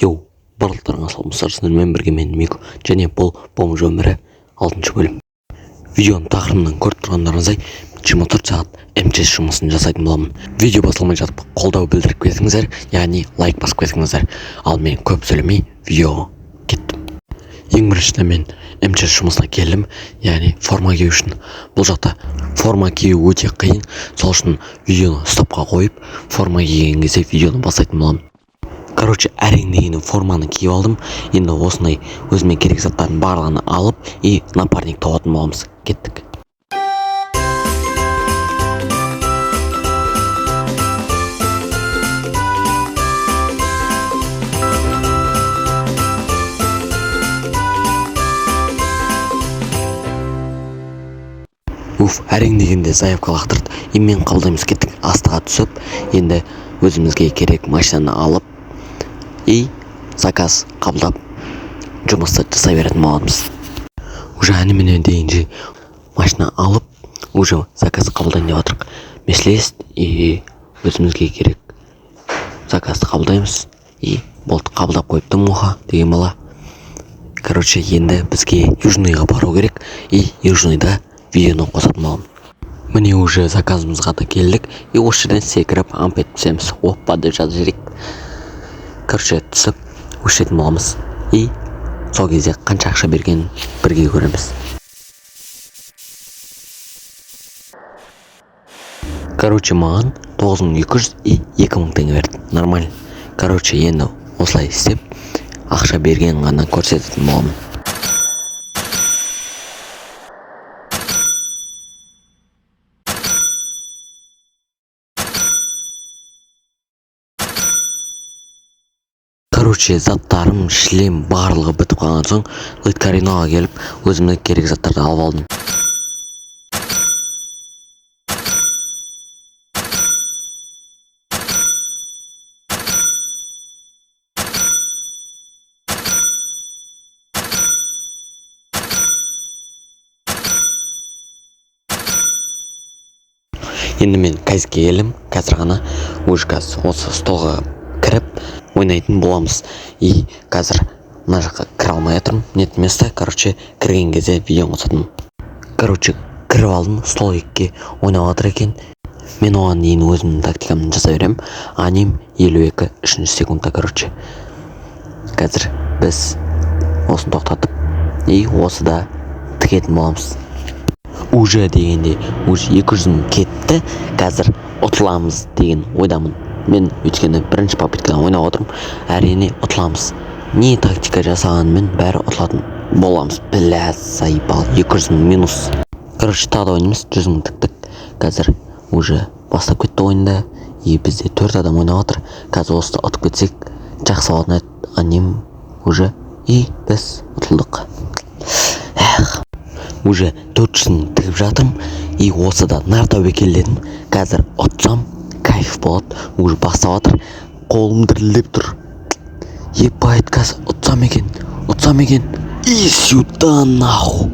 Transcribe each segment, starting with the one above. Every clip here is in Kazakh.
Йоу, барлықтарыңа саламатсыздар, сіздермен бірге мен Мико, және бұл бомж өмірі 6-шы бөлім. Видеоның тақырыбынан көріп тұрғандарыңыздай 24 сағат МЧС жұмысын жасайтын боламын. Видео басылмай жатып қолдау білдіріп кетіңіздер, яғни лайк басып кетіңіздер. Ал мен көп сөйлемей видеоға кеттім. Ең біріншіден мен МЧС жұмысына келдім, яғни форма кию үшін. Бұл жақта форма кию өте қиын, сол үшін видеоны стопқа қойып, форма киген кезде видеоны бастайтын боламын. Әрең дегенде форманы киіп алдым. Енді осындай өзіме керек заттардың барлығын алып, напарник тауатын боламыз. Кеттік. Әрең дегенде заявка лақтырды. Мен қабылдаймыз. Кеттік. Астыға түсіп, енді өзімізге керек машинаны алып, заказ қабылдап жұмысты жасай беретін боламыз. Әне-міне дейінше машина алып, заказ қабылдайын деп отырық. Мәселес, өзімізге керек заказды қабылдаймыз. Болды, қабылдап қойыпты Муха деген бала. Енді бізге Южныйға бару керек. Южныйда видеоны қосатын боламын. Міне заказымызға да келдік. Осы жерден секіріп, ампет түсеміз. Оппа деп жазып жіберейік. Түсіп, өшетін боламыз. Сол кезде қанша ақша бергенін бірге көреміз. Маған 9200 и 2000 теңге берді. Нормально. Енді осылай істеп, ақша берген ғана көрсететін боламын. Заттарым, шлем барлығы бітіп қалған соң, Литкариноға келіп, өзімді керек заттарды алып алдым. Енді мен кайзге келдім, қазір ғана осы столға кіріп ойнайтын боламыз. Қазір мына жаққа кіре алмай жатырмын. Нет место, кірген кезде видео қосатынмын. Кіріп алдым, стол 2-ке ойнап жатыр екен. Мен оған дейін өзімнің тактикамды жасай беремін. Аним 52 3 секундта. Қазір біз осын тоқтатып, осыда тікетін боламыз. Дегенде 200 кетті. Қазір ұтыламыз деген ойдамын. Мен өткені бірінші попыткадан ойнап отырмын. Әрине ұтыламыз. Не тактика жасағанымен бәрі ұтылатын боламыз. Заебал, 200 минус. Тағы да ойнаймыз, 100 тіктік. Қазір бастап кетті ойында. Бізде 4 адам ойнап отыр. Қазір осыда ұтып кетсек, жақсы болатын еді. Аним біз ұтылдық. 400 тігіп жатырмын. Осыда нартау келдім. Қазір ұтсам кайф болады. Бастап жатыр. Қолым дірілдеп тұр. Ебайт, қазір ұтсам екен. Сюда наху.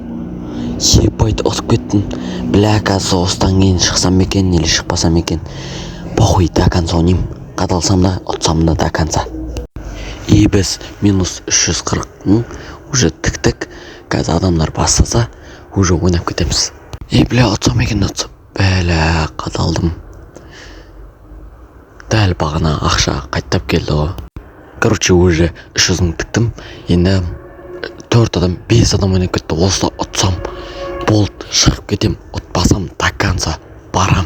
Ебайт, ұтып кеттім. Қазір осыдан кейін шықсам екен, или шықпасам екен. Похуй, до конца ойнайым. Қадалсам да, ұтсам да до конца. Біз минус 340 мың тіктік. Қазір адамдар бастаса, ойнап кетеміз. Ұтсам екен, қадалдым. Дәл бағына ақша қайттап келді ғой. 300 мың тіктім. Енді 4 адам, 5 адам ойнап кетті. Осыда ұтсам, болды, шығып кетем. Ұтпасам, до конца барам.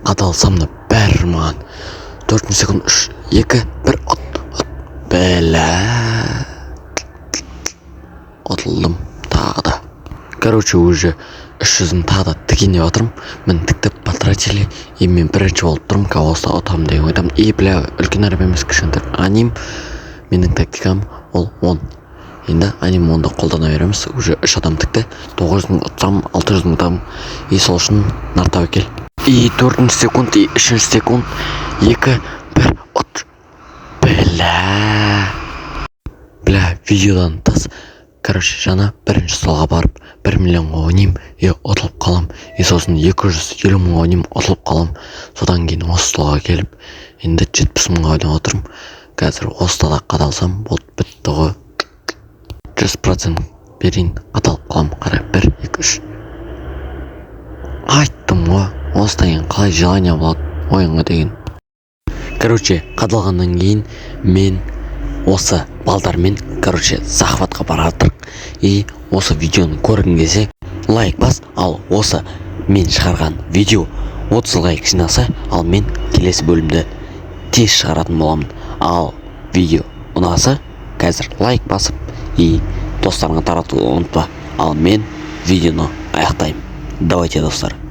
Қадалсам да бәрі маған. 4 секунд, 3, 2, 1, ұтылдым тағы да. 300 тағы да тіген деп отырмын. Мен тіктіп потратили. Мен бірінші болып тұрмын. Осыда ұтам деген ойдам. Үлкен араб емес, кішкентай. Аним, менің тактикам ол 10. Енді аним 10-ды қолдана береміз. 3 адам тікті. 900 мың ұтсам, 600 мың ұтам. Сол үшін нартау кел. 4 секунд, 3 секунд, 2, 1, ұт. Видеодан тас. Жана бірінші столға барып 1 миллионға ойнайым, ұтылып қалам. Сосын 250 мыңға ойнайым, ұтылып қалам. Содан кейін осы столға келіп, енді 70 мыңға ойнап отырмын. қазір осылада қадалсам болды, бітті ғой. 100% берейін, қадалып қалам. Қара, 1, 2, 3. Айттым ғой, осыдан кейін қалай желание болады ойынға деген. Короче, қадалғаннан кейін мен осы балдармен, захватқа баратырық. И осы видеоны көргің келсе, лайк бас, ал осы мен шығарған видео 30 лайк жинаса, ал мен келесі бөлімді тез шығаратын боламын. Ал видео ұнаса, қазір лайк басып, и достарыңа таратуды ұмытпа. Ал мен видеоны аяқтаймын. Давайте, достар.